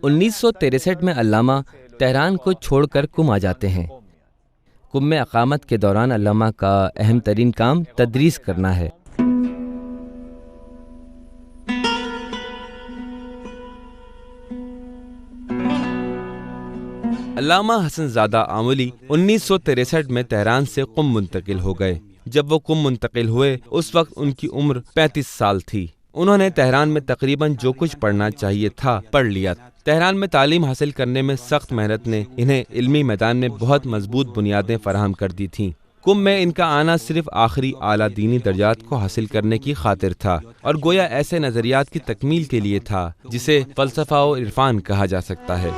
1963 میں علامہ تہران کو چھوڑ کر قم آ جاتے ہیں۔ قم میں اقامت کے دوران علامہ کا اہم ترین کام تدریس کرنا ہے۔ علامہ حسن زادہ آملی 1963 میں تہران سے قم منتقل ہو گئے۔ جب وہ قم منتقل ہوئے اس وقت ان کی عمر 35 سال تھی۔ انہوں نے تہران میں تقریباً جو کچھ پڑھنا چاہیے تھا پڑھ لیا۔ تہران میں تعلیم حاصل کرنے میں سخت محنت نے انہیں علمی میدان میں بہت مضبوط بنیادیں فراہم کر دی تھیں۔ قم میں ان کا آنا صرف آخری اعلیٰ دینی درجات کو حاصل کرنے کی خاطر تھا اور گویا ایسے نظریات کی تکمیل کے لیے تھا جسے فلسفہ و عرفان کہا جا سکتا ہے۔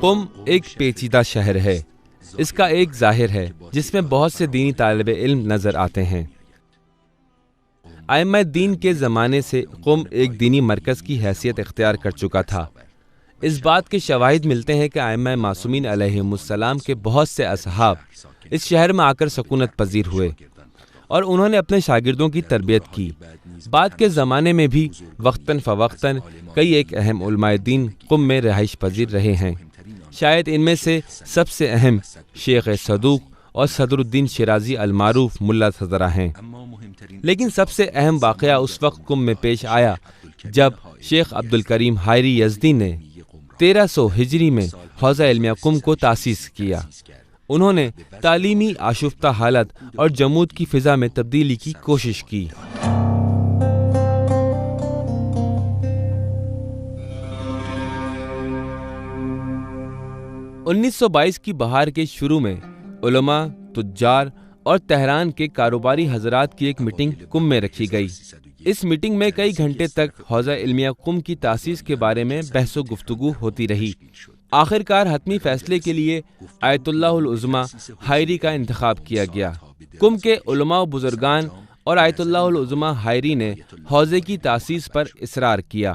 قم ایک پیچیدہ شہر ہے۔ اس کا ایک ظاہر ہے جس میں بہت سے دینی طالب علم نظر آتے ہیں۔ ائمہ دین کے زمانے سے قم ایک دینی مرکز کی حیثیت اختیار کر چکا تھا۔ اس بات کے شواہد ملتے ہیں کہ ائمہ معصومین علیہم السلام کے بہت سے اصحاب اس شہر میں آ کر سکونت پذیر ہوئے اور انہوں نے اپنے شاگردوں کی تربیت کی۔ بعد کے زمانے میں بھی وقتاً فوقتاً کئی ایک اہم علماء دین قم میں رہائش پذیر رہے ہیں۔ شاید ان میں سے سب سے اہم شیخ صدوق اور صدر الدین شیرازی المعروف ملا صدرہ ہیں۔ لیکن سب سے اہم واقعہ اس وقت قم میں پیش آیا جب شیخ عبدالکریم حائری یزدی نے 1300 ہجری میں حوزہ علمیہ قم کو تاسیس کیا۔ انہوں نے تعلیمی آشفتہ حالت اور جمود کی فضا میں تبدیلی کی کوشش کی۔ 1922 کی بہار کے شروع میں علماء، تجار اور تہران کے کاروباری حضرات کی ایک میٹنگ قم میں رکھی گئی۔ اس میٹنگ میں کئی گھنٹے تک حوزہ علمیہ قم کی تاسیس کے بارے میں بحث و گفتگو ہوتی رہی۔ آخر کار حتمی فیصلے کے لیے آیت اللہ العظمیٰ حائری کا انتخاب کیا گیا۔ قم کے علماء و بزرگان اور آیت اللہ العظمیٰ حائری نے حوزے کی تاسیس پر اصرار کیا۔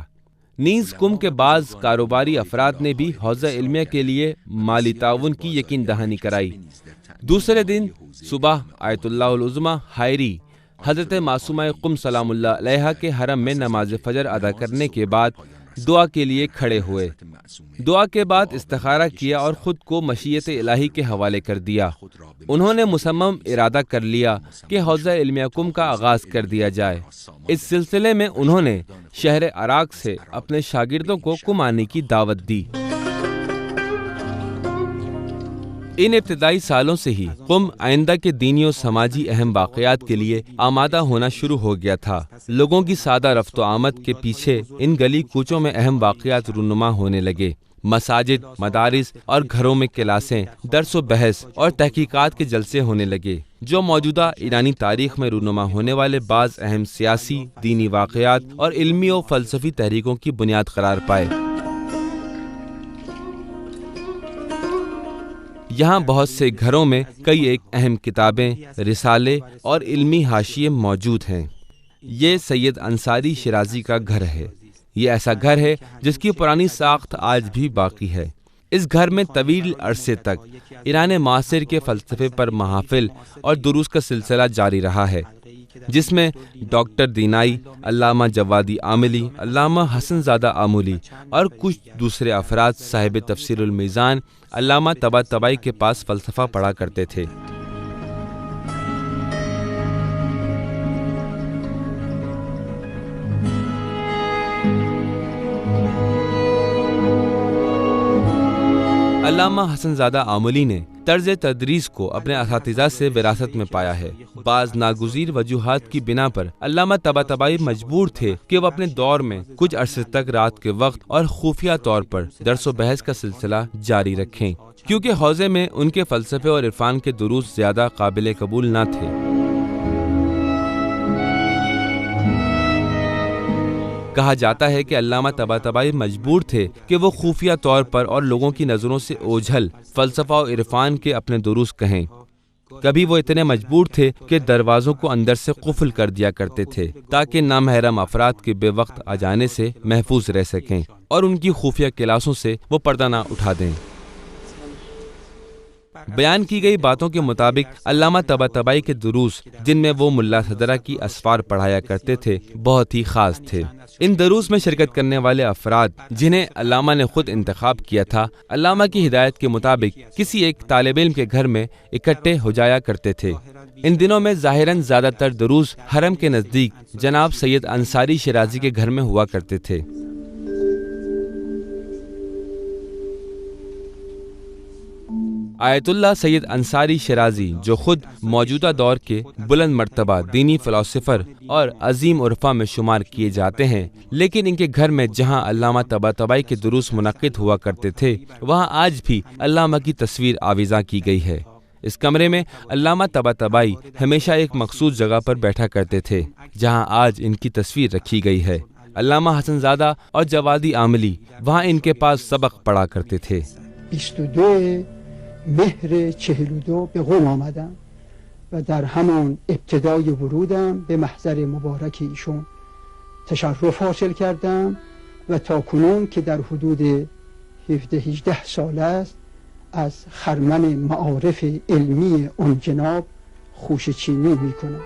نیز قم کے بعض کاروباری افراد نے بھی حوزہ علمیہ کے لیے مالی تعاون کی یقین دہانی کرائی۔ دوسرے دن صبح آیت اللہ العظمیٰ حائری حضرت معصومہ قم سلام اللہ علیہا کے حرم میں نماز فجر ادا کرنے کے بعد دعا کے لیے کھڑے ہوئے۔ دعا کے بعد استخارہ کیا اور خود کو مشیت الہی کے حوالے کر دیا۔ انہوں نے مصمم ارادہ کر لیا کہ حوزہ علمیہ قم کا آغاز کر دیا جائے۔ اس سلسلے میں انہوں نے شہر عراق سے اپنے شاگردوں کو قم آنے کی دعوت دی۔ ان ابتدائی سالوں سے ہی قم آئندہ کے دینی و سماجی اہم واقعات کے لیے آمادہ ہونا شروع ہو گیا تھا۔ لوگوں کی سادہ رفت و آمد کے پیچھے ان گلی کوچوں میں اہم واقعات رونما ہونے لگے۔ مساجد، مدارس اور گھروں میں کلاسیں، درس و بحث اور تحقیقات کے جلسے ہونے لگے، جو موجودہ ایرانی تاریخ میں رونما ہونے والے بعض اہم سیاسی، دینی واقعات اور علمی و فلسفی تحریکوں کی بنیاد قرار پائے۔ یہاں بہت سے گھروں میں کئی ایک اہم کتابیں، رسالے اور علمی حاشیے موجود ہیں۔ یہ سید انصاری شیرازی کا گھر ہے۔ یہ ایسا گھر ہے جس کی پرانی ساخت آج بھی باقی ہے۔ اس گھر میں طویل عرصے تک ایران معاصر کے فلسفے پر محافل اور دروس کا سلسلہ جاری رہا ہے، جس میں ڈاکٹر دینائی، علامہ جوادی آملی، علامہ حسن زادہ آملی اور کچھ دوسرے افراد صاحب تفسیر المیزان علامہ طباطبائی کے پاس فلسفہ پڑھا کرتے تھے۔ علامہ حسن زادہ آملی نے طرز تدریس کو اپنے اساتذہ سے وراثت میں پایا ہے۔ بعض ناگزیر وجوہات کی بنا پر علامہ طباطبائی مجبور تھے کہ وہ اپنے دور میں کچھ عرصے تک رات کے وقت اور خفیہ طور پر درس و بحث کا سلسلہ جاری رکھیں، کیونکہ حوزے میں ان کے فلسفے اور عرفان کے دروس زیادہ قابل قبول نہ تھے۔ کہا جاتا ہے کہ علامہ طباطبائی مجبور تھے کہ وہ خفیہ طور پر اور لوگوں کی نظروں سے اوجھل فلسفہ و عرفان کے اپنے دروس کہیں۔ کبھی وہ اتنے مجبور تھے کہ دروازوں کو اندر سے قفل کر دیا کرتے تھے تاکہ نامحرم افراد کے بے وقت آ جانے سے محفوظ رہ سکیں اور ان کی خفیہ کلاسوں سے وہ پردہ نہ اٹھا دیں۔ بیان کی گئی باتوں کے مطابق علامہ طباطبائی کے دروس جن میں وہ ملا صدرہ کی اسفار پڑھایا کرتے تھے بہت ہی خاص تھے۔ ان دروس میں شرکت کرنے والے افراد جنہیں علامہ نے خود انتخاب کیا تھا، علامہ کی ہدایت کے مطابق کسی ایک طالب علم کے گھر میں اکٹھے ہو جایا کرتے تھے۔ ان دنوں میں ظاہراً زیادہ تر دروس حرم کے نزدیک جناب سید انصاری شیرازی کے گھر میں ہوا کرتے تھے۔ آیت اللہ سید انصاری شیرازی جو خود موجودہ دور کے بلند مرتبہ دینی فلاسفر اور عظیم عرفا میں شمار کیے جاتے ہیں، لیکن ان کے گھر میں جہاں علامہ طباطبائی کے دروس منعقد ہوا کرتے تھے وہاں آج بھی علامہ کی تصویر آویزاں کی گئی ہے۔ اس کمرے میں علامہ طباطبائی ہمیشہ ایک مخصوص جگہ پر بیٹھا کرتے تھے جہاں آج ان کی تصویر رکھی گئی ہے۔ علامہ حسن زادہ اور جوادی عاملی وہاں ان کے پاس سبق پڑھا کرتے تھے۔ 22 مهر 42 به قم آمدم و در همان ابتدای ورودم به محضر مبارک ایشون تشرف حاصل کردم و تا کنون که در حدود 17-18 سال است از خرمن معارف علمی اون جناب خوشچینی میکنم۔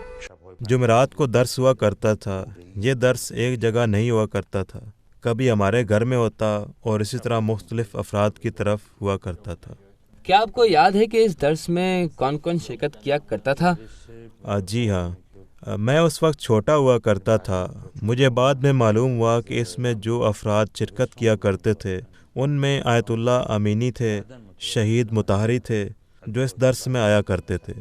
جمعرات کو درس ہوا کرتا تھا۔ یہ درس ایک جگہ نہیں ہوا کرتا تھا، کبھی ہمارے گھر میں ہوتا اور اسی طرح مختلف افراد کی طرف ہوا کرتا تھا۔ کیا آپ کو یاد ہے کہ اس درس میں کون کون شرکت کیا کرتا تھا؟ جی ہاں، میں اس وقت چھوٹا ہوا کرتا تھا۔ مجھے بعد میں معلوم ہوا کہ اس میں جو افراد شرکت کیا کرتے تھے ان میں آیت اللہ امینی تھے، شہید مطہری تھے جو اس درس میں آیا کرتے تھے،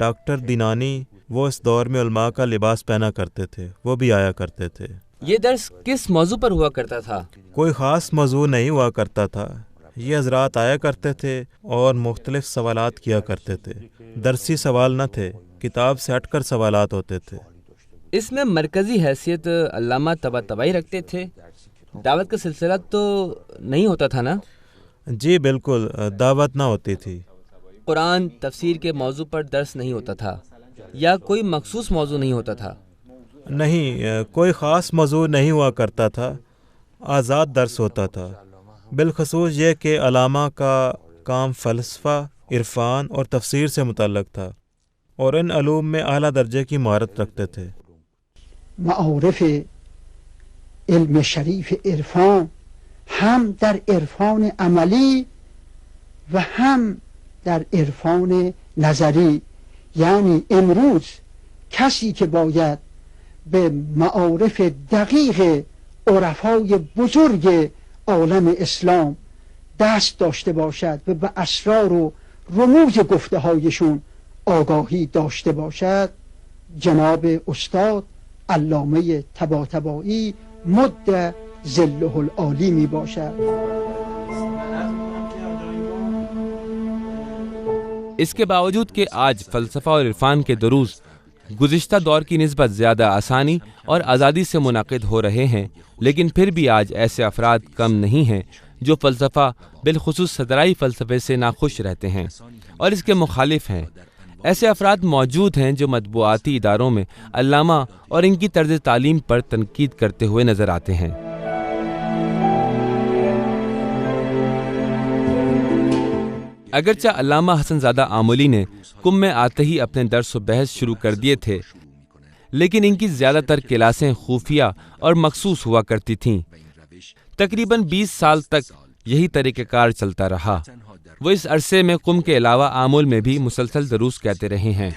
ڈاکٹر دینانی وہ اس دور میں علماء کا لباس پہنا کرتے تھے، وہ بھی آیا کرتے تھے۔ یہ درس کس موضوع پر ہوا کرتا تھا؟ کوئی خاص موضوع نہیں ہوا کرتا تھا، یہ حضرات آیا کرتے تھے اور مختلف سوالات کیا کرتے تھے۔ درسی سوال نہ تھے، کتاب سے ہٹ کر سوالات ہوتے تھے۔ اس میں مرکزی حیثیت علامہ طباطبائی رکھتے تھے، دعوت کا سلسلہ تو نہیں ہوتا تھا نا؟ جی بالکل، دعوت نہ ہوتی تھی۔ قرآن تفسیر کے موضوع پر درس نہیں ہوتا تھا یا کوئی مخصوص موضوع نہیں ہوتا تھا؟ نہیں، کوئی خاص موضوع نہیں ہوا کرتا تھا، آزاد درس ہوتا تھا۔ بالخصوص یہ کہ علامہ کا کام فلسفہ، عرفان اور تفسیر سے متعلق تھا اور ان علوم میں اعلیٰ درجے کی مہارت رکھتے تھے۔ معارف علم شریف عرفان هم در عرفان عملی و هم در عرفان نظری، یعنی امروز کسی که باید به معارف دقیق عرفای بزرگ عالم اسلام دست داشته باشد و به اسرار و رموز گفته هایشون آگاهی داشته باشد، جناب استاد علامه طباطبایی مد ظله العالی می باشد۔ اس کے باوجود کہ آج فلسفہ اور عرفان کے دروس گزشتہ دور کی نسبت زیادہ آسانی اور آزادی سے منعقد ہو رہے ہیں، لیکن پھر بھی آج ایسے افراد کم نہیں ہیں جو فلسفہ بالخصوص صدرائی فلسفے سے ناخوش رہتے ہیں اور اس کے مخالف ہیں۔ ایسے افراد موجود ہیں جو مطبوعاتی اداروں میں علامہ اور ان کی طرز تعلیم پر تنقید کرتے ہوئے نظر آتے ہیں۔ اگرچہ علامہ حسن زادہ آملی نے قم میں آتے ہی اپنے درس و بحث شروع کر دیے تھے، لیکن ان کی زیادہ تر کلاسیں خفیہ اور مخصوص ہوا کرتی تھیں۔ تقریباً 20 سال تک یہی طریقہ کار چلتا رہا۔ وہ اس عرصے میں قم کے علاوہ آمل میں بھی مسلسل دروس کہتے رہے ہیں۔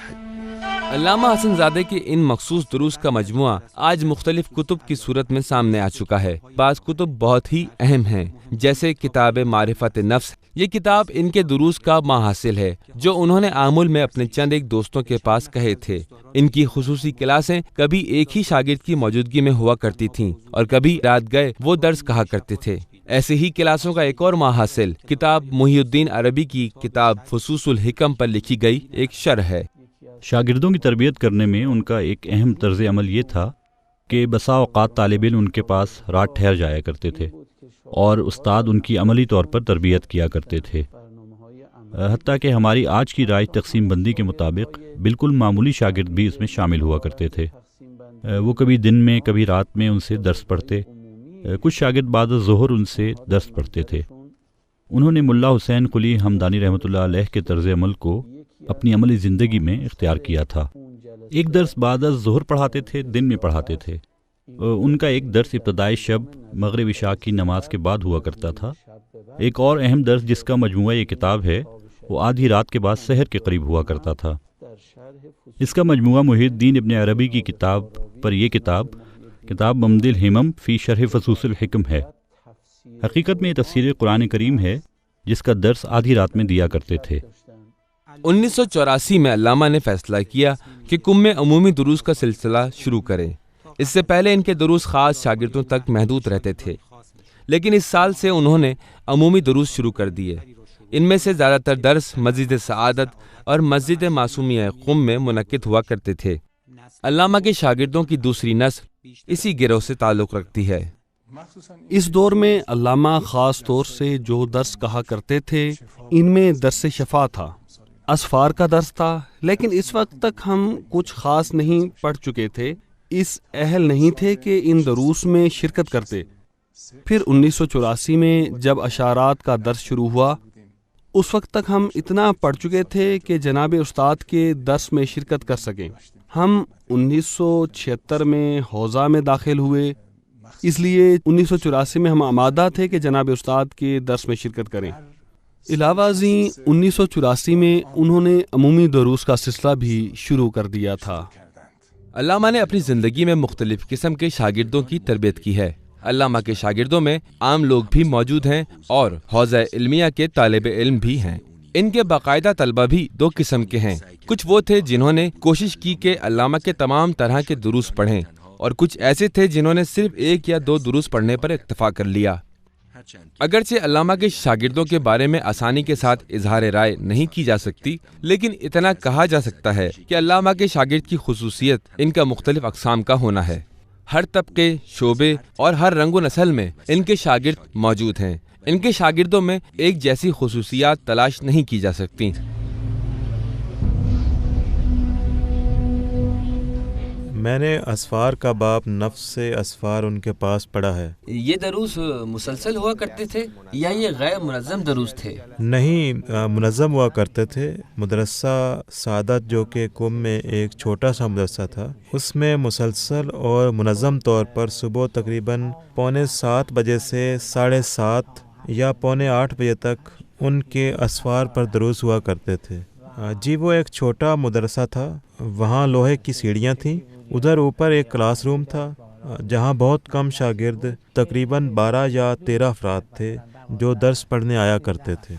علامہ حسن زادہ کے ان مخصوص دروس کا مجموعہ آج مختلف کتب کی صورت میں سامنے آ چکا ہے۔ بعض کتب بہت ہی اہم ہیں، جیسے کتاب معرفت نفس۔ یہ کتاب ان کے دروس کا ماحصل ہے جو انہوں نے آمل میں اپنے چند ایک دوستوں کے پاس کہے تھے۔ ان کی خصوصی کلاسیں کبھی ایک ہی شاگرد کی موجودگی میں ہوا کرتی تھیں اور کبھی رات گئے وہ درس کہا کرتے تھے۔ ایسے ہی کلاسوں کا ایک اور ماحصل کتاب محی الدین عربی کی کتاب فصوص الحکم پر لکھی گئی ایک شرح ہے۔ شاگردوں کی تربیت کرنے میں ان کا ایک اہم طرز عمل یہ تھا کہ بسا اوقات طالب علم ان کے پاس رات ٹھہر جایا کرتے تھے اور استاد ان کی عملی طور پر تربیت کیا کرتے تھے، حتیٰ کہ ہماری آج کی رائج تقسیم بندی کے مطابق بالکل معمولی شاگرد بھی اس میں شامل ہوا کرتے تھے۔ وہ کبھی دن میں کبھی رات میں ان سے درس پڑھتے، کچھ شاگرد بعد ظہر ان سے درس پڑھتے تھے۔ انہوں نے ملا حسین قلی ہمدانی رحمۃ اللہ علیہ کے طرز عمل کو اپنی عملی زندگی میں اختیار کیا تھا۔ ایک درس بعد از ظہر پڑھاتے تھے، دن میں پڑھاتے تھے۔ ان کا ایک درس ابتدائی شب مغرب عشاء کی نماز کے بعد ہوا کرتا تھا۔ ایک اور اہم درس جس کا مجموعہ یہ کتاب ہے وہ آدھی رات کے بعد سحر کے قریب ہوا کرتا تھا۔ اس کا مجموعہ محی الدین ابن عربی کی کتاب پر یہ کتاب ممد الہمم فی شرح فصوص الحکم ہے۔ حقیقت میں یہ تفسیر قرآن کریم ہے جس کا درس آدھی رات میں دیا کرتے تھے۔ 1984 میں علامہ نے فیصلہ کیا کہ قم میں عمومی دروس کا سلسلہ شروع کریں۔ اس سے پہلے ان کے دروس خاص شاگردوں تک محدود رہتے تھے، لیکن اس سال سے انہوں نے عمومی دروس شروع کر دیے۔ ان میں سے زیادہ تر درس مسجد سعادت اور مسجد معصومیہ قم میں منعقد ہوا کرتے تھے۔ علامہ کے شاگردوں کی دوسری نسل اسی گروہ سے تعلق رکھتی ہے۔ اس دور میں علامہ خاص طور سے جو درس کہا کرتے تھے ان میں درس شفا تھا، اسفار کا درس تھا، لیکن اس وقت تک ہم کچھ خاص نہیں پڑھ چکے تھے، اس اہل نہیں تھے کہ ان دروس میں شرکت کرتے۔ پھر 1984 میں جب اشارات کا درس شروع ہوا، اس وقت تک ہم اتنا پڑھ چکے تھے کہ جناب استاد کے درس میں شرکت کر سکیں۔ ہم 1976 میں حوزہ میں داخل ہوئے، اس لیے 1984 میں ہم آمادہ تھے کہ جناب استاد کے درس میں شرکت کریں۔ علاوہ ازیں 1984 میں انہوں نے عمومی دروس کا سلسلہ بھی شروع کر دیا تھا۔ علامہ نے اپنی زندگی میں مختلف قسم کے شاگردوں کی تربیت کی ہے۔ علامہ کے شاگردوں میں عام لوگ بھی موجود ہیں اور حوزہ علمیہ کے طالب علم بھی ہیں۔ ان کے باقاعدہ طلبہ بھی دو قسم کے ہیں۔ کچھ وہ تھے جنہوں نے کوشش کی کہ علامہ کے تمام طرح کے دروس پڑھیں، اور کچھ ایسے تھے جنہوں نے صرف ایک یا دو دروس پڑھنے پر اکتفا کر لیا۔ اگرچہ علامہ کے شاگردوں کے بارے میں آسانی کے ساتھ اظہار رائے نہیں کی جا سکتی، لیکن اتنا کہا جا سکتا ہے کہ علامہ کے شاگرد کی خصوصیت ان کا مختلف اقسام کا ہونا ہے۔ ہر طبقے، شعبے اور ہر رنگ و نسل میں ان کے شاگرد موجود ہیں۔ ان کے شاگردوں میں ایک جیسی خصوصیات تلاش نہیں کی جا سکتی۔ میں نے اسفار کا باب نفس سے اسفار ان کے پاس پڑھا ہے۔ یہ دروس مسلسل ہوا کرتے تھے یا یہ غیر منظم دروس تھے؟ نہیں، منظم ہوا کرتے تھے۔ مدرسہ سعادت جو کہ قم میں ایک چھوٹا سا مدرسہ تھا، اس میں مسلسل اور منظم طور پر صبح تقریباً 7:15 بجے سے 7:30 یا 7:45 بجے تک ان کے اسفار پر دروس ہوا کرتے تھے۔ جی وہ ایک چھوٹا مدرسہ تھا، وہاں لوہے کی سیڑھیاں تھیں، ادھر اوپر ایک کلاس روم تھا جہاں بہت کم شاگرد، تقریباً 12 یا 13 افراد تھے جو درس پڑھنے آیا کرتے تھے۔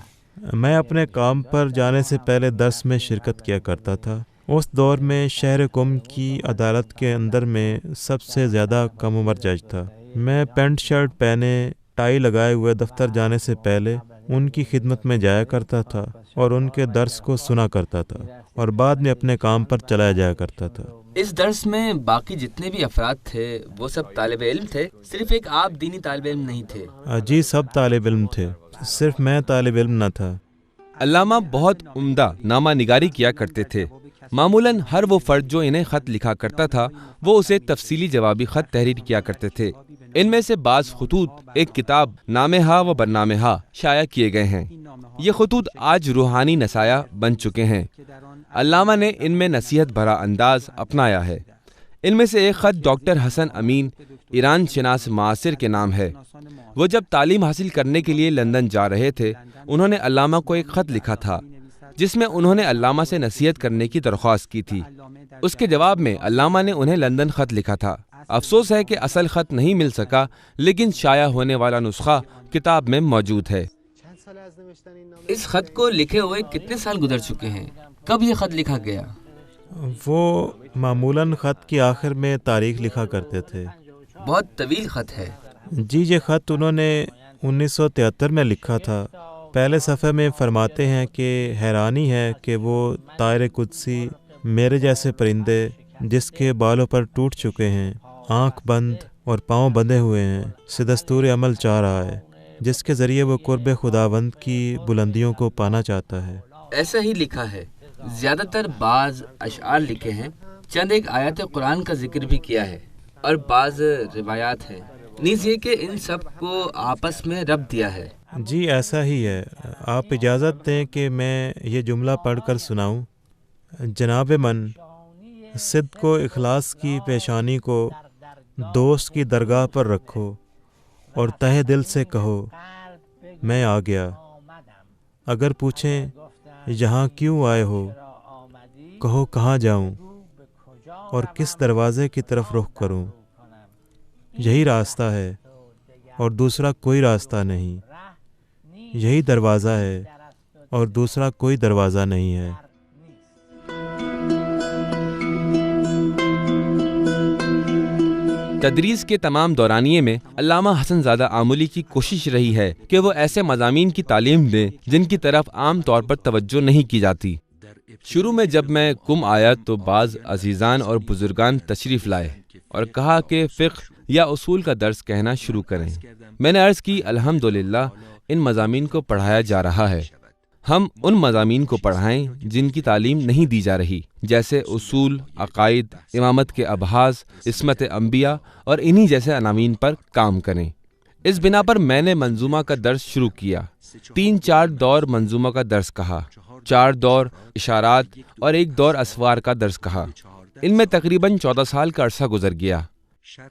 میں اپنے کام پر جانے سے پہلے درس میں شرکت کیا کرتا تھا۔ اس دور میں شہر قم کی عدالت کے اندر میں سب سے زیادہ کم عمر جج تھا۔ میں پینٹ شرٹ پہنے، ٹائی لگائے ہوئے دفتر جانے سے پہلے ان کی خدمت میں جایا کرتا تھا اور ان کے درس کو سنا کرتا تھا اور بعد میں اپنے کام پر چلایا جایا کرتا تھا۔ اس درس میں باقی جتنے بھی افراد تھے وہ سب طالب علم تھے؟ صرف ایک آپ دینی طالب علم نہیں تھے؟ جی سب طالب علم تھے، صرف میں طالب علم نہ تھا۔ علامہ بہت عمدہ نامہ نگاری کیا کرتے تھے۔ معمولاً ہر وہ فرد جو انہیں خط لکھا کرتا تھا وہ اسے تفصیلی جوابی خط تحریر کیا کرتے تھے۔ ان میں سے بعض خطوط ایک کتاب نامہ ہا و برنامہ ہا شائع کیے گئے ہیں۔ یہ خطوط آج روحانی نصایح بن چکے ہیں۔ علامہ نے ان میں نصیحت بھرا انداز اپنایا ہے۔ ان میں سے ایک خط ڈاکٹر حسن امین ایران شناس معاصر کے نام ہے۔ وہ جب تعلیم حاصل کرنے کے لیے لندن جا رہے تھے، انہوں نے علامہ کو ایک خط لکھا تھا جس میں انہوں نے علامہ سے نصیحت کرنے کی درخواست کی تھی۔ اس کے جواب میں علامہ نے انہیں لندن خط لکھا تھا۔ افسوس ہے کہ اصل خط نہیں مل سکا، لیکن شائع ہونے والا نسخہ کتاب میں موجود ہے۔ اس خط کو لکھے ہوئے کتنے سال گزر چکے ہیں؟ کب یہ خط لکھا گیا؟ وہ معمولاً خط کی آخر میں تاریخ لکھا کرتے تھے۔ بہت طویل خط ہے۔ جی یہ خط انہوں نے 1973 میں لکھا تھا۔ پہلے صفحے میں فرماتے ہیں کہ حیرانی ہے کہ وہ طائر قدسی میرے جیسے پرندے جس کے بالوں پر ٹوٹ چکے ہیں، آنکھ بند اور پاؤں بندھے ہوئے ہیں، سے دستور عمل چاہ رہا ہے، جس کے ذریعے وہ قرب خداوند کی بلندیوں کو پانا چاہتا ہے۔ ایسا ہی لکھا ہے۔ زیادہ تر بعض اشعار لکھے ہیں، چند ایک آیات قرآن کا ذکر بھی کیا ہے، اور بعض روایات ہیں، نیز یہ کہ ان سب کو آپس میں ربط دیا ہے۔ جی ایسا ہی ہے. آپ اجازت دیں کہ میں یہ جملہ پڑھ کر سناؤں. جناب من، صدق و اخلاص کی پیشانی کو دوست کی درگاہ پر رکھو اور تہہ دل سے کہو میں آ گیا. اگر پوچھیں یہاں کیوں آئے ہو، کہو کہاں جاؤں اور کس دروازے کی طرف رخ کروں. یہی راستہ ہے اور دوسرا کوئی راستہ نہیں. یہی دروازہ ہے اور دوسرا کوئی دروازہ نہیں ہے. تدریس کے تمام دورانیے میں علامہ حسن زادہ آملی کی کوشش رہی ہے کہ وہ ایسے مضامین کی تعلیم دیں جن کی طرف عام طور پر توجہ نہیں کی جاتی. شروع میں جب میں قم آیا تو بعض عزیزان اور بزرگان تشریف لائے اور کہا کہ فقہ یا اصول کا درس کہنا شروع کریں. میں نے عرض کی الحمدللہ ان مضامین کو پڑھایا جا رہا ہے. ہم ان مضامین کو پڑھائیں جن کی تعلیم نہیں دی جا رہی، جیسے اصول، عقائد، امامت کے ابحاث، عصمت انبیاء اور انہی جیسے عناوین پر کام کریں. اس بنا پر میں نے منظومہ کا درس شروع کیا. 3-4 دور منظومہ کا درس کہا، 4 دور اشارات اور 1 دور اسوار کا درس کہا. ان میں تقریباً 14 سال کا عرصہ گزر گیا.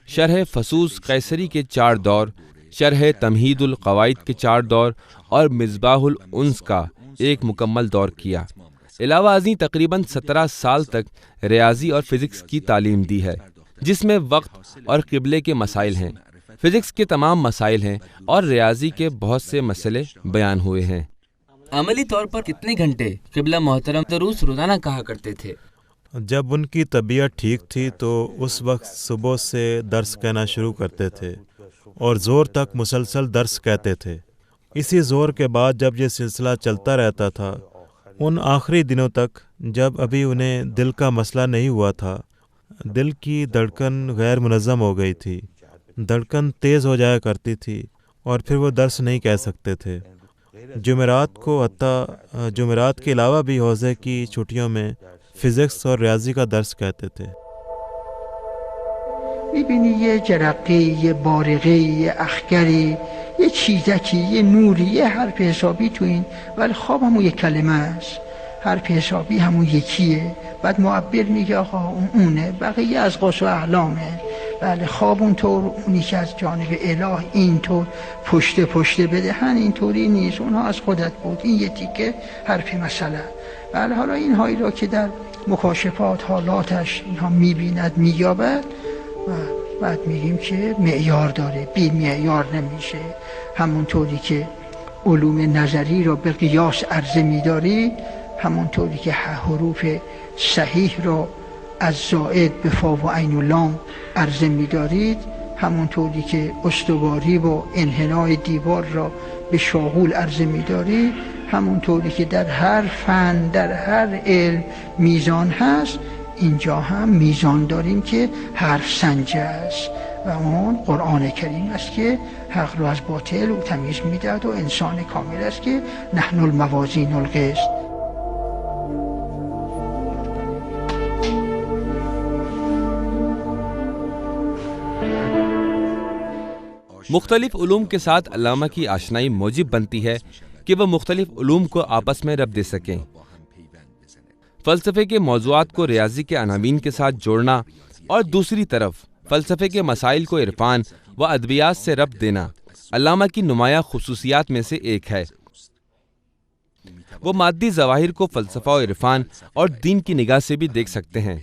شرح فصوص قیصری کے 4 دور، شرح تمہید القواعد کے 4 دور اور مصباح الانس کا 1 مکمل دور کیا. علاوہ ازیں تقریباً 17 سال تک ریاضی اور فزکس کی تعلیم دی ہے، جس میں وقت اور قبلے کے مسائل ہیں، فزکس کے تمام مسائل ہیں اور ریاضی کے بہت سے مسئلے بیان ہوئے ہیں. عملی طور پر کتنے گھنٹے قبلہ محترم دروس روزانہ کہا کرتے تھے؟ جب ان کی طبیعت ٹھیک تھی تو اس وقت صبح سے درس کہنا شروع کرتے تھے اور زور تک مسلسل درس کہتے تھے. اسی زور کے بعد جب یہ سلسلہ چلتا رہتا تھا، ان آخری دنوں تک جب ابھی انہیں دل کا مسئلہ نہیں ہوا تھا، دل کی دھڑکن غیر منظم ہو گئی تھی، دھڑکن تیز ہو جایا کرتی تھی اور پھر وہ درس نہیں کہہ سکتے تھے. جمعرات کو حتیٰ جمعرات کے علاوہ بھی حوزے کی چھٹیوں میں فزکس اور ریاضی کا درس کہتے تھے. میبینی یه جرقه، یه بارقه، یه اخگری، یه چیزکی، یه نوری، یه حرف حسابی تو این، ولی خواب همون یک کلمه است. حرف حسابی همون یکیه. بعد معبر میگه آقا اونه، بقیه از قص و احلامه. بله خواب اونطور، اونی که از جانب اله اینطور پشت بدهن اینطوری نیست، اونها از خودت بود. این یه تیکه حرف مسئله. بله حالا این هایی را که در مکاشفات حالاتش اینها میبیند مییابد و بعد میگیم که معیار داره، بی معیار نمیشه. همونطوری که علوم نظری را به قیاس عرضه میدارید، همونطوری که حروف صحیح را از زائد به فا و عین و لام عرضه میدارید، همونطوری که استواری و انحنای دیوار را به شاغول عرضه میدارید، همونطوری که در هر فن در هر علم میزان هست، اینجا هم میزان داریم که حرف سنج است و اون قرآن کریم است که حق رو از باطل و تمیز میدهد و انسان کامل است که نحن الموازین القسط. مختلف علوم کے ساتھ علامہ کی آشنائی موجب بنتی ہے کہ وہ مختلف علوم کو آپس میں ربط دے سکیں. فلسفے کے موضوعات کو ریاضی کے عناوین کے ساتھ جوڑنا اور دوسری طرف فلسفے کے مسائل کو عرفان و ادبیات سے ربط دینا علامہ کی نمایاں خصوصیات میں سے ایک ہے. وہ مادی ظواہر کو فلسفہ و عرفان اور دین کی نگاہ سے بھی دیکھ سکتے ہیں.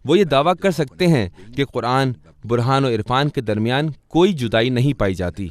وہ یہ دعویٰ کر سکتے ہیں کہ قرآن، برہان و عرفان کے درمیان کوئی جدائی نہیں پائی جاتی.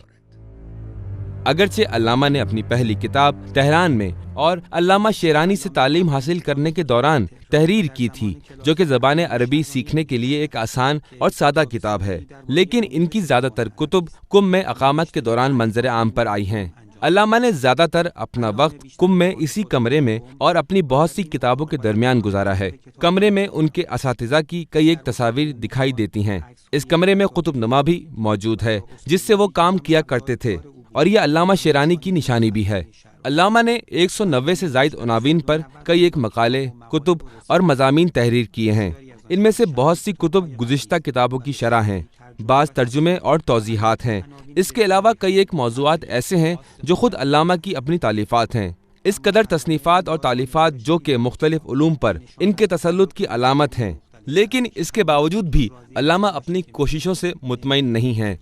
اگرچہ علامہ نے اپنی پہلی کتاب تہران میں اور علامہ شیرانی سے تعلیم حاصل کرنے کے دوران تحریر کی تھی، جو کہ زبان عربی سیکھنے کے لیے ایک آسان اور سادہ کتاب ہے، لیکن ان کی زیادہ تر کتب قم میں اقامت کے دوران منظر عام پر آئی ہیں. علامہ نے زیادہ تر اپنا وقت قم میں اسی کمرے میں اور اپنی بہت سی کتابوں کے درمیان گزارا ہے. کمرے میں ان کے اساتذہ کی کئی ایک تصاویر دکھائی دیتی ہیں. اس کمرے میں قطب نما بھی موجود ہے جس سے وہ کام کیا کرتے تھے، اور یہ علامہ شیرانی کی نشانی بھی ہے. علامہ نے 190 سے زائد عناوین پر کئی ایک مقالے، کتب اور مضامین تحریر کیے ہیں. ان میں سے بہت سی کتب گزشتہ کتابوں کی شرح ہیں، بعض ترجمے اور توضیحات ہیں۔ اس کے علاوہ کئی ایک موضوعات ایسے ہیں جو خود علامہ کی اپنی تالیفات ہیں۔ اس قدر تصنیفات اور تالیفات جو کہ مختلف علوم پر ان کے تسلط کی علامت ہیں، لیکن اس کے باوجود بھی علامہ اپنی کوششوں سے مطمئن نہیں ہیں۔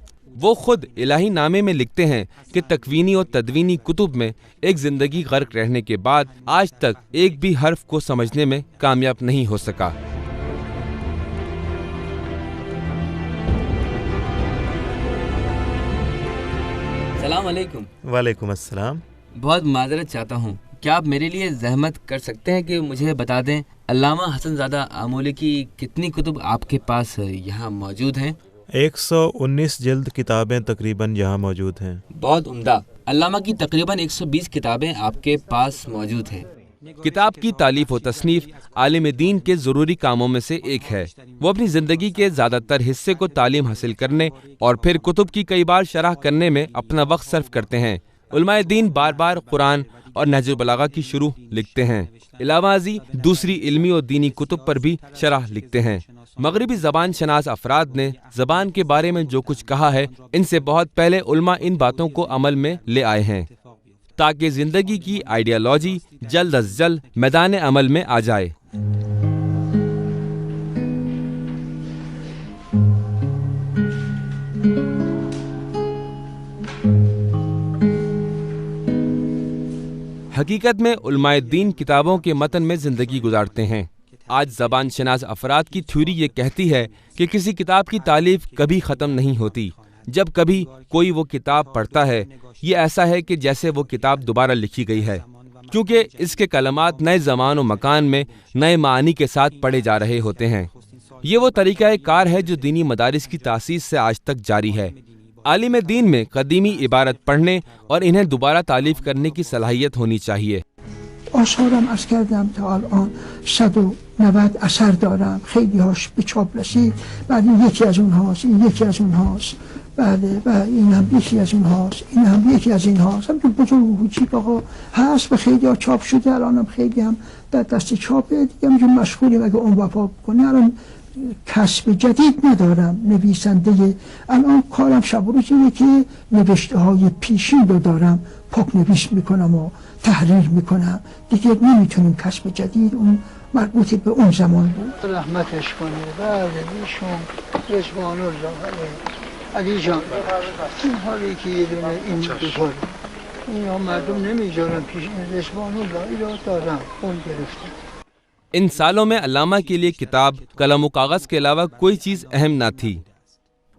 وہ خود الہی نامے میں لکھتے ہیں کہ تکوینی اور تدوینی کتب میں ایک زندگی غرق رہنے کے بعد آج تک ایک بھی حرف کو سمجھنے میں کامیاب نہیں ہو سکا۔ السلام علیکم۔ وعلیکم السلام۔ بہت معذرت چاہتا ہوں، کیا آپ میرے لیے زحمت کر سکتے ہیں کہ مجھے بتا دیں علامہ حسن زادہ آمولی کی کتنی کتب آپ کے پاس یہاں موجود ہیں؟ 119 جلد کتابیں تقریباً یہاں موجود ہیں۔ بہت عمدہ۔ علامہ کی تقریباً 120 کتابیں آپ کے پاس موجود ہیں۔ کتاب کی تالیف و تصنیف عالم دین کے ضروری کاموں میں سے ایک ہے۔ وہ اپنی زندگی کے زیادہ تر حصے کو تعلیم حاصل کرنے اور پھر کتب کی کئی بار شرح کرنے میں اپنا وقت صرف کرتے ہیں۔ علماء دین بار بار قرآن اور نہج البلاغہ کی شروح لکھتے ہیں، علاوہ ازیں دوسری علمی اور دینی کتب پر بھی شرح لکھتے ہیں۔ مغربی زبان شناس افراد نے زبان کے بارے میں جو کچھ کہا ہے، ان سے بہت پہلے علماء ان باتوں کو عمل میں لے آئے ہیں تاکہ زندگی کی آئیڈیالوجی جلد از جلد میدان عمل میں آ جائے۔ حقیقت میں علماء دین کتابوں کے متن میں زندگی گزارتے ہیں۔ آج زبان شناس افراد کی تھیوری یہ کہتی ہے کہ کسی کتاب کی تالیف کبھی ختم نہیں ہوتی۔ جب کبھی کوئی وہ کتاب پڑھتا ہے، یہ ایسا ہے کہ جیسے وہ کتاب دوبارہ لکھی گئی ہے، کیونکہ اس کے کلمات نئے زمان و مکان میں نئے معانی کے ساتھ پڑھے جا رہے ہوتے ہیں۔ یہ وہ طریقہ کار ہے جو دینی مدارس کی تاسیس سے آج تک جاری ہے۔ عالم دین میں قدیمی عبارت پڑھنے اور انہیں دوبارہ تالیف کرنے کی صلاحیت ہونی چاہیے۔ آثارم عرض کردم تا الان 190 اثر دارم، خیلی هاش به چاپ رسید، بعد این یکی از اونهاست، این یکی از اونهاست، بله و این هم یکی از اونهاست، این هم یکی از اینهاست، هم تو بزرگ و کوچیک آقا هست، به خیلی ها چاپ شده، الانم خیلی هم در دست چاپه، دیگه میگم مشغولیم اگه اون وفا بکنه. الان کسب جدید ندارم، نویسنده الان کارم شب و روز اینه که نوشته های پیشین رو دارم پاک نویس میکنم و تحریر میکنم، دیگه نمیتونیم کسب جدید، اون مربوط به اون زمان بود. رحمتش کنه. بله ایشون رضوان الله علی جان، این حالی که یه دونه این دوباره اینا مردم نمیذارن پیش این رضوان الله اینا دارم اون گرفته. ان سالوں میں علامہ کے لیے کتاب، قلم و کاغذ کے علاوہ کوئی چیز اہم نہ تھی۔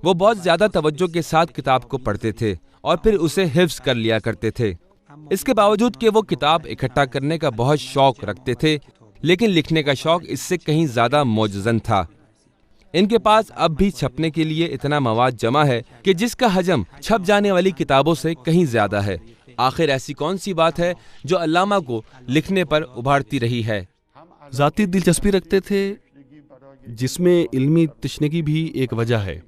وہ بہت زیادہ توجہ کے ساتھ کتاب کو پڑھتے تھے اور پھر اسے حفظ کر لیا کرتے تھے۔ اس کے باوجود کہ وہ کتاب اکٹھا کرنے کا بہت شوق رکھتے تھے، لیکن لکھنے کا شوق اس سے کہیں زیادہ موجزن تھا۔ ان کے پاس اب بھی چھپنے کے لیے اتنا مواد جمع ہے کہ جس کا حجم چھپ جانے والی کتابوں سے کہیں زیادہ ہے۔ آخر ایسی کون سی بات ہے جو علامہ کو لکھنے پر ابھارتی رہی ہے؟ ذاتی دلچسپی رکھتے تھے، جس میں علمی تشنگی بھی ایک وجہ ہے۔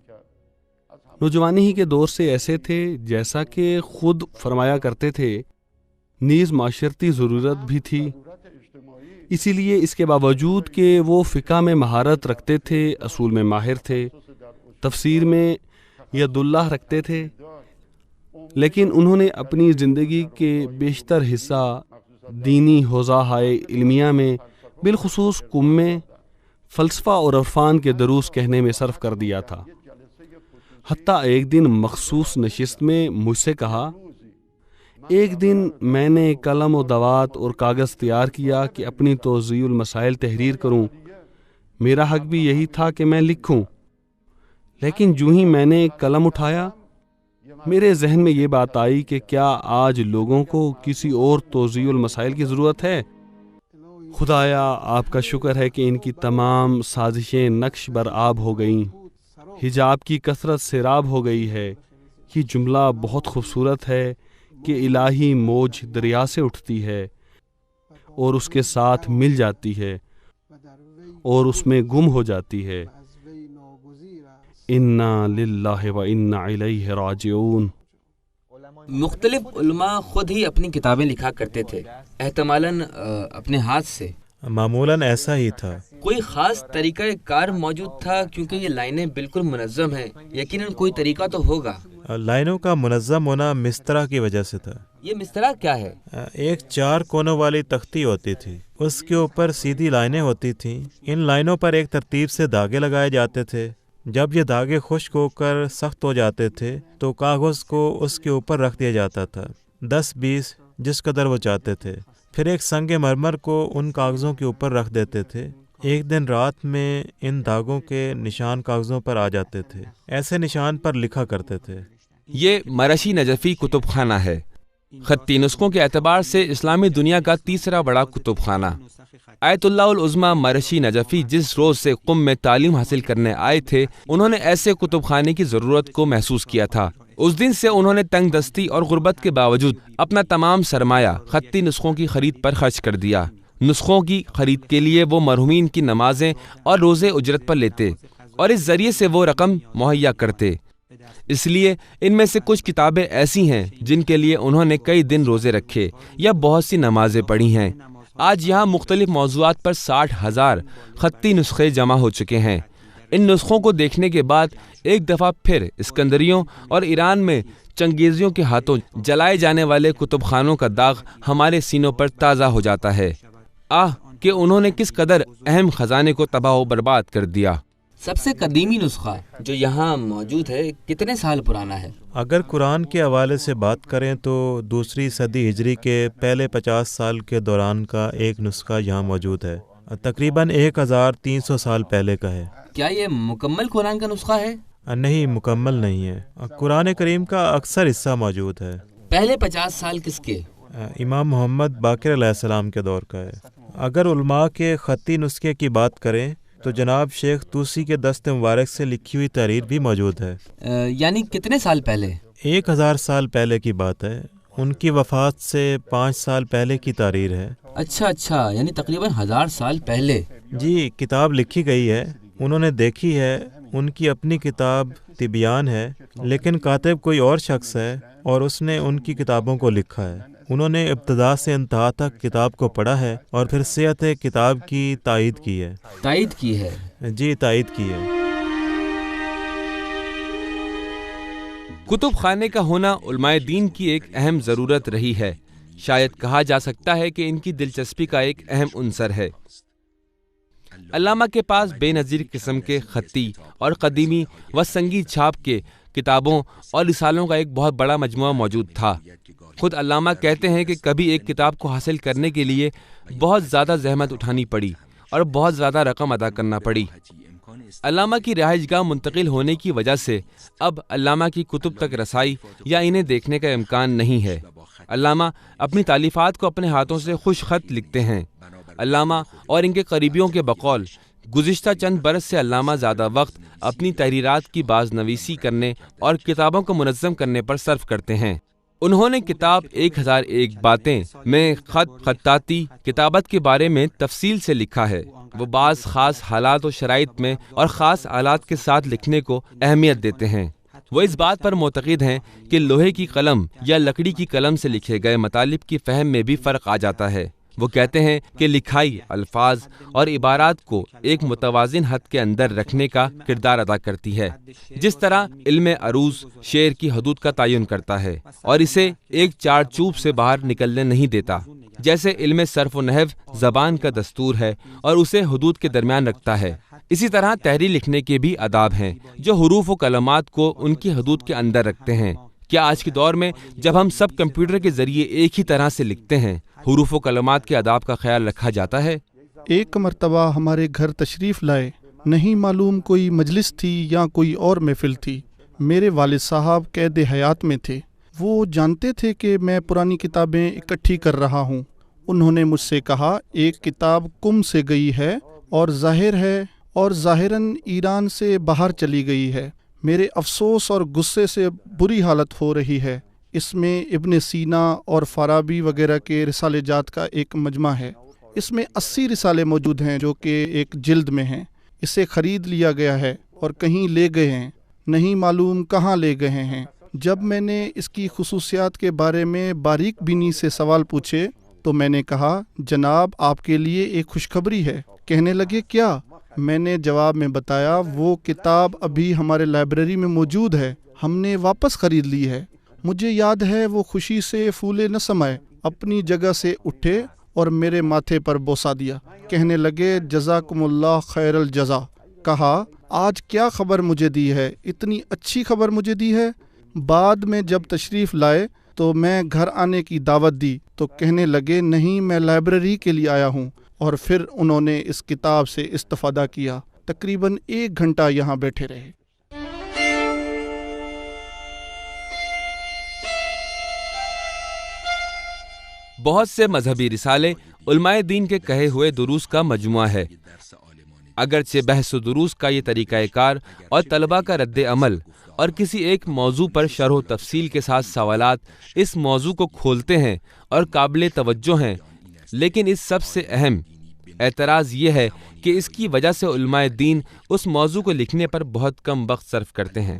نوجوانی ہی کے دور سے ایسے تھے، جیسا کہ خود فرمایا کرتے تھے، نیز معاشرتی ضرورت بھی تھی۔ اسی لیے اس کے باوجود کہ وہ فقہ میں مہارت رکھتے تھے، اصول میں ماہر تھے، تفسیر میں ید اللہ رکھتے تھے، لیکن انہوں نے اپنی زندگی کے بیشتر حصہ دینی حوزہ علمیہ میں، بالخصوص قم میں فلسفہ اور عرفان کے دروس کہنے میں صرف کر دیا تھا۔ حتیٰ ایک دن مخصوص نشست میں مجھ سے کہا، ایک دن میں نے قلم و دوات اور کاغذ تیار کیا کہ اپنی توضیح المسائل تحریر کروں۔ میرا حق بھی یہی تھا کہ میں لکھوں، لیکن جو ہی میں نے قلم اٹھایا، میرے ذہن میں یہ بات آئی کہ کیا آج لوگوں کو کسی اور توضیح المسائل کی ضرورت ہے؟ خدایا آپ کا شکر ہے کہ ان کی تمام سازشیں نقش بر آب ہو گئیں، حجاب کی کثرت سیراب ہو گئی ہے۔ یہ جملہ بہت خوبصورت ہے کہ الہی موج دریا سے اٹھتی ہے اور اس کے ساتھ مل جاتی ہے اور اس میں گم ہو جاتی ہے۔ انا للہ و انا الیہ راجعون۔ مختلف علماء خود ہی اپنی کتابیں لکھا کرتے تھے، احتمالاً اپنے ہاتھ سے۔ معمولاً ایسا ہی تھا۔ کوئی خاص طریقہ کار موجود تھا؟ کیونکہ یہ لائنیں بالکل منظم ہیں، یقیناً کوئی طریقہ تو ہوگا۔ لائنوں کا منظم ہونا مسترا کی وجہ سے تھا۔ یہ مسترا کیا ہے؟ ایک 4 کونوں والی تختی ہوتی تھی، اس کے اوپر سیدھی لائنیں ہوتی تھیں۔ ان لائنوں پر ایک ترتیب سے دھاگے لگائے جاتے تھے۔ جب یہ دھاگے خشک ہو کر سخت ہو جاتے تھے تو کاغذ کو اس کے اوپر رکھ دیا جاتا تھا، 10-20 جس قدر وہ چاہتے تھے۔ پھر ایک سنگ مرمر کو ان کاغذوں کے اوپر رکھ دیتے تھے۔ ایک دن رات میں ان دھاگوں کے نشان کاغذوں پر آ جاتے تھے، ایسے نشان پر لکھا کرتے تھے۔ یہ مرشی نجفی کتب خانہ ہے، خطی نسخوں کے اعتبار سے اسلامی دنیا کا تیسرا بڑا کتب خانہ۔ آیت اللہ العظمی مرشی نجفی جس روز سے قم میں تعلیم حاصل کرنے آئے تھے، انہوں نے ایسے کتب خانے کی ضرورت کو محسوس کیا تھا۔ اس دن سے انہوں نے تنگ دستی اور غربت کے باوجود اپنا تمام سرمایہ خطی نسخوں کی خرید پر خرچ کر دیا۔ نسخوں کی خرید کے لیے وہ مرحومین کی نمازیں اور روزے اجرت پر لیتے اور اس ذریعے سے وہ رقم مہیا کرتے۔ اس لیے ان میں سے کچھ کتابیں ایسی ہیں جن کے لیے انہوں نے کئی دن روزے رکھے یا بہت سی نمازیں پڑھی ہیں۔ آج یہاں مختلف موضوعات پر 60,000 خطی نسخے جمع ہو چکے ہیں۔ ان نسخوں کو دیکھنے کے بعد ایک دفعہ پھر اسکندریوں اور ایران میں چنگیزیوں کے ہاتھوں جلائے جانے والے کتب خانوں کا داغ ہمارے سینوں پر تازہ ہو جاتا ہے۔ کہ انہوں نے کس قدر اہم خزانے کو تباہ و برباد کر دیا۔ سب سے قدیمی نسخہ جو یہاں موجود ہے کتنے سال پرانا ہے؟ اگر قرآن کے حوالے سے بات کریں تو 2 صدی ہجری کے پہلے 50 سال کے دوران کا ایک نسخہ یہاں موجود ہے، تقریباً 1300 سال پہلے کا ہے۔ کیا یہ مکمل قرآن کا نسخہ ہے؟ نہیں، مکمل نہیں ہے۔ قرآن کریم کا اکثر حصہ موجود ہے۔ پہلے 50 سال کس کے؟ امام محمد باقر علیہ السلام کے دور کا ہے۔ اگر علماء کے خطی نسخے کی بات کریں تو جناب شیخ طوسی کے دست مبارک سے لکھی ہوئی تحریر بھی موجود ہے۔ یعنی کتنے سال پہلے؟ 1000 سال پہلے کی بات ہے۔ ان کی وفات سے 5 سال پہلے کی تحریر ہے۔ اچھا، یعنی تقریباً 1000 سال پہلے۔ جی، کتاب لکھی گئی ہے، انہوں نے دیکھی ہے، ان کی اپنی کتاب تبیان ہے، لیکن کاتب کوئی اور شخص ہے اور اس نے ان کی کتابوں کو لکھا ہے۔ انہوں نے ابتدا سے انتہا تک کتاب کو پڑھا ہے اور پھر صحت کتاب کی تائید کی ہے۔ تائید کی ہے؟ جی، تائید کی ہے۔ کتب خانے کا ہونا علماء دین کی ایک اہم ضرورت رہی ہے، شاید کہا جا سکتا ہے کہ ان کی دلچسپی کا ایک اہم عنصر ہے۔ علامہ کے پاس بے نظیر قسم کے خطی اور قدیمی و سنگی چھاپ کے کتابوں اور رسالوں کا ایک بہت بڑا مجموعہ موجود تھا۔ خود علامہ کہتے ہیں کہ کبھی ایک کتاب کو حاصل کرنے کے لیے بہت زیادہ زحمت اٹھانی پڑی اور بہت زیادہ رقم ادا کرنا پڑی۔ علامہ کی رہائش گاہ منتقل ہونے کی وجہ سے اب علامہ کی کتب تک رسائی یا انہیں دیکھنے کا امکان نہیں ہے۔ علامہ اپنی تالیفات کو اپنے ہاتھوں سے خوش خط لکھتے ہیں۔ علامہ اور ان کے قریبیوں کے بقول گزشتہ چند برس سے علامہ زیادہ وقت اپنی تحریرات کی بازنویسی کرنے اور کتابوں کو منظم کرنے پر صرف کرتے ہیں۔ انہوں نے کتاب 1001 باتیں میں خطاطی کتابت کے بارے میں تفصیل سے لکھا ہے۔ وہ بعض خاص حالات و شرائط میں اور خاص آلات کے ساتھ لکھنے کو اہمیت دیتے ہیں۔ وہ اس بات پر معتقد ہیں کہ لوہے کی قلم یا لکڑی کی قلم سے لکھے گئے مطالب کی فہم میں بھی فرق آ جاتا ہے۔ وہ کہتے ہیں کہ لکھائی الفاظ اور عبارات کو ایک متوازن حد کے اندر رکھنے کا کردار ادا کرتی ہے، جس طرح علم عروض شعر کی حدود کا تعین کرتا ہے اور اسے ایک چار چوب سے باہر نکلنے نہیں دیتا، جیسے علم صرف و نحو زبان کا دستور ہے اور اسے حدود کے درمیان رکھتا ہے۔ اسی طرح تحریر لکھنے کے بھی آداب ہیں جو حروف و کلمات کو ان کی حدود کے اندر رکھتے ہیں۔ کیا آج کے دور میں جب ہم سب کمپیوٹر کے ذریعے ایک ہی طرح سے لکھتے ہیں، حروف و کلمات کے آداب کا خیال رکھا جاتا ہے؟ ایک مرتبہ ہمارے گھر تشریف لائے، نہیں معلوم کوئی مجلس تھی یا کوئی اور محفل تھی۔ میرے والد صاحب قید حیات میں تھے۔ وہ جانتے تھے کہ میں پرانی کتابیں اکٹھی کر رہا ہوں۔ انہوں نے مجھ سے کہا ایک کتاب کم سے گئی ہے اور ظاہر ہے اور ظاہراً ایران سے باہر چلی گئی ہے۔ میرے افسوس اور غصے سے بری حالت ہو رہی ہے۔ اس میں ابن سینا اور فارابی وغیرہ کے رسالے جات کا ایک مجمع ہے۔ اس میں 80 رسالے موجود ہیں جو کہ ایک جلد میں ہیں۔ اسے خرید لیا گیا ہے اور کہیں لے گئے ہیں، نہیں معلوم کہاں لے گئے ہیں۔ جب میں نے اس کی خصوصیات کے بارے میں باریک بینی سے سوال پوچھے تو میں نے کہا جناب آپ کے لیے ایک خوشخبری ہے، کہنے لگے کیا؟ میں نے جواب میں بتایا وہ کتاب ابھی ہمارے لائبریری میں موجود ہے، ہم نے واپس خرید لی ہے۔ مجھے یاد ہے وہ خوشی سے پھولے نہ سمائے، اپنی جگہ سے اٹھے اور میرے ماتھے پر بوسہ دیا۔ کہنے لگے جزاکم اللہ خیر الجزا۔ کہا آج کیا خبر مجھے دی ہے؟ اتنی اچھی خبر مجھے دی ہے۔ بعد میں جب تشریف لائے تو میں گھر آنے کی دعوت دی تو کہنے لگے نہیں، میں لائبریری کے لیے آیا ہوں، اور پھر انہوں نے اس کتاب سے استفادہ کیا۔ تقریباً 1 گھنٹہ یہاں بیٹھے رہے۔ بہت سے مذہبی رسالے علماء دین کے کہے ہوئے دروس کا مجموعہ ہے۔ اگرچہ بحث و دروس کا یہ طریقہ کار اور طلباء کا رد عمل اور کسی ایک موضوع پر شرح و تفصیل کے ساتھ سوالات اس موضوع کو کھولتے ہیں اور قابل توجہ ہیں، لیکن اس سب سے اہم اعتراض یہ ہے کہ اس کی وجہ سے علماء دین اس موضوع کو لکھنے پر بہت کم وقت صرف کرتے ہیں۔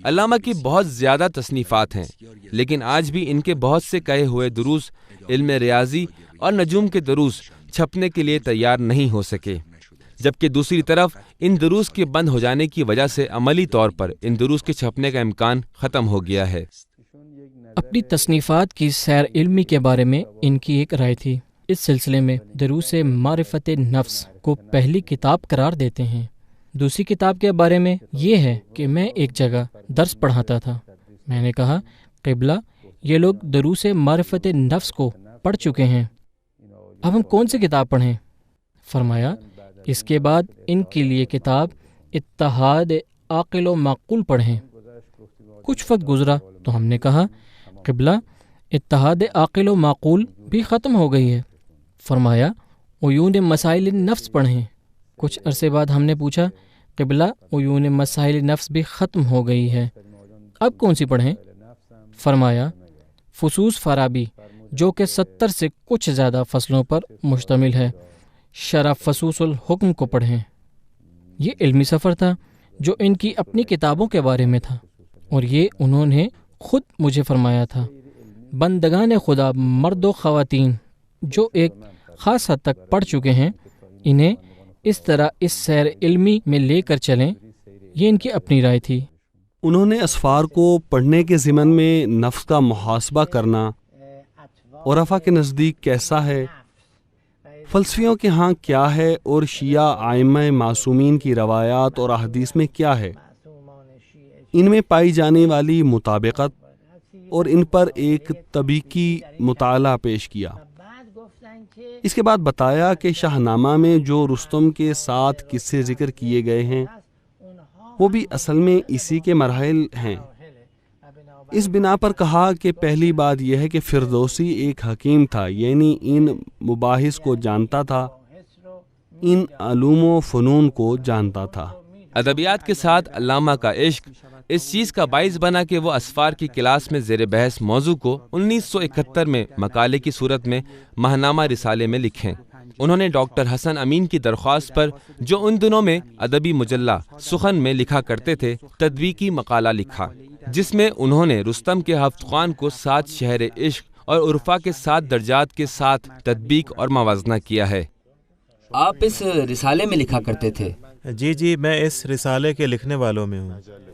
علامہ کی بہت زیادہ تصنیفات ہیں، لیکن آج بھی ان کے بہت سے کہے ہوئے دروس علم ریاضی اور نجوم کے دروس چھپنے کے لیے تیار نہیں ہو سکے، جبکہ دوسری طرف ان دروس کے بند ہو جانے کی وجہ سے عملی طور پر ان دروس کے چھپنے کا امکان ختم ہو گیا ہے۔ اپنی تصنیفات کی سیر علمی کے بارے میں ان کی ایک رائے تھی۔ اس سلسلے میں دروس معرفت نفس کو پہلی کتاب قرار دیتے ہیں۔ دوسری کتاب کے بارے میں یہ ہے کہ میں ایک جگہ درس پڑھاتا تھا، میں نے کہا قبلہ یہ لوگ دروس معرفت نفس کو پڑھ چکے ہیں، اب ہم کون سی کتاب پڑھیں؟ فرمایا اس کے بعد ان کے لیے کتاب اتحاد عاقل و معقول پڑھیں۔ کچھ وقت گزرا تو ہم نے کہا قبلہ اتحاد عاقل و معقول بھی ختم ہو گئی ہے۔ فرمایا عیون مسائل نفس پڑھیں۔ کچھ عرصے بعد ہم نے پوچھا قبلہ عیون مسائل نفس بھی ختم ہو گئی ہے، اب کون سی پڑھیں؟ فرمایا فصوص فارابی جو کہ 70 سے کچھ زیادہ فصلوں پر مشتمل ہے، شرح فصوص الحکم کو پڑھیں۔ یہ علمی سفر تھا جو ان کی اپنی کتابوں کے بارے میں تھا، اور یہ انہوں نے خود مجھے فرمایا تھا۔ بندگان خدا مرد و خواتین جو ایک خاص حد تک پڑھ چکے ہیں، انہیں اس طرح اس سیر علمی میں لے کر چلیں، یہ ان کی اپنی رائے تھی۔ انہوں نے اسفار کو پڑھنے کے ضمن میں نفس کا محاسبہ کرنا عرفا کے نزدیک کیسا ہے، فلسفیوں کے ہاں کیا ہے، اور شیعہ ائمہ معصومین کی روایات اور احادیث میں کیا ہے، ان میں پائی جانے والی مطابقت اور ان پر ایک طبیقی مطالعہ پیش کیا۔ اس کے بعد بتایا کہ شاہ نامہ میں جو رستم کے ساتھ قصے ذکر کیے گئے ہیں وہ بھی اصل میں اسی کے مراحل ہیں۔ اس بنا پر کہا کہ پہلی بات یہ ہے کہ فردوسی ایک حکیم تھا، یعنی ان مباحث کو جانتا تھا، ان علوم و فنون کو جانتا تھا۔ ادبیات کے ساتھ علامہ کا عشق اس چیز کا باعث بنا کہ وہ اسفار کی کلاس میں زیر بحث موضوع کو 1971 میں مقالے کی صورت میں ماہنامہ رسالے میں لکھیں۔ انہوں نے ڈاکٹر حسن امین کی درخواست پر، جو ان دنوں میں ادبی مجلہ سخن میں لکھا کرتے تھے، تدویقی مقالہ لکھا، جس میں انہوں نے رستم کے 7 خوان کو 7 شہر عشق اور عرفا کے 7 درجات کے ساتھ تطبیق اور موازنہ کیا ہے۔ آپ اس رسالے میں لکھا کرتے تھے؟ جی میں اس رسالے کے لکھنے والوں میں ہوں۔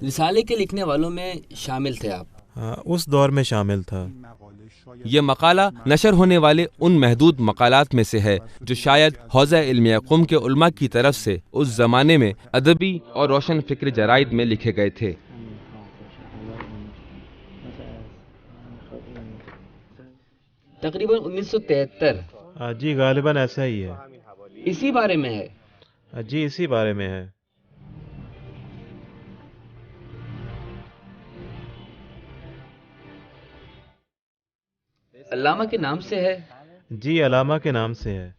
رسالے کے لکھنے والوں میں شامل تھے آپ؟ ہاں، اس دور میں شامل تھا۔ یہ مقالہ نشر ہونے والے ان محدود مقالات میں سے ہے جو شاید حوزہ علمیہ قم کے علماء کی طرف سے اس زمانے میں ادبی اور روشن فکر جرائد میں لکھے گئے تھے۔ تقریباً 1973۔ جی غالباً ایسا ہی ہے۔ اسی بارے میں ہے؟ جی اسی بارے میں ہے۔ علامہ کے نام سے ہے؟ جی علامہ کے نام سے ہے۔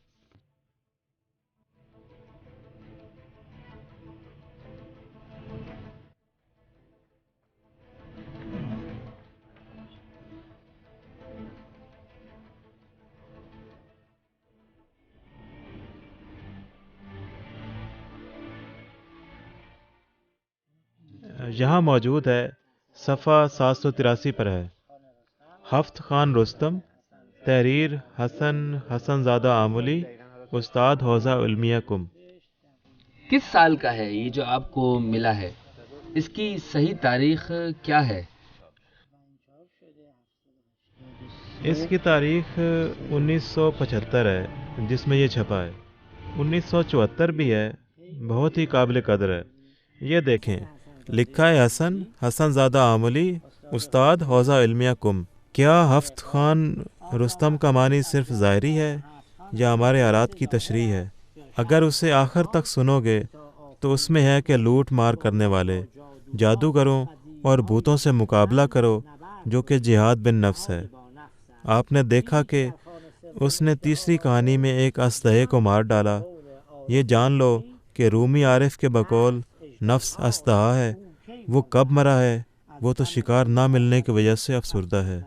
یہاں موجود ہے، صفحہ 783 پر ہے۔ 7 خان رستم، تحریر حسن زادہ آملی، استاد حوزہ علمیہ کم۔ کس سال کا ہے یہ جو آپ کو ملا ہے؟ اس کی صحیح تاریخ کیا ہے؟ اس کی تاریخ 1975 ہے جس میں یہ چھپا ہے۔ 1974 بھی ہے، بہت ہی قابل قدر ہے۔ یہ دیکھیں، لکھا ہے حسن زادہ آملی، استاد حوزہ علمیہ کم۔ کیا ہفت خان رستم کا معنی صرف ظاہری ہے یا ہمارے حالات کی تشریح ہے؟ اگر اسے آخر تک سنو گے تو اس میں ہے کہ لوٹ مار کرنے والے، جادوگروں اور بھوتوں سے مقابلہ کرو، جو کہ جہاد بن نفس ہے۔ آپ نے دیکھا کہ اس نے تیسری کہانی میں ایک اسدہے کو مار ڈالا۔ یہ جان لو کہ رومی عارف کے بقول نفس اسدہا ہے، وہ کب مرا ہے؟ وہ تو شکار نہ ملنے کی وجہ سے افسردہ ہے۔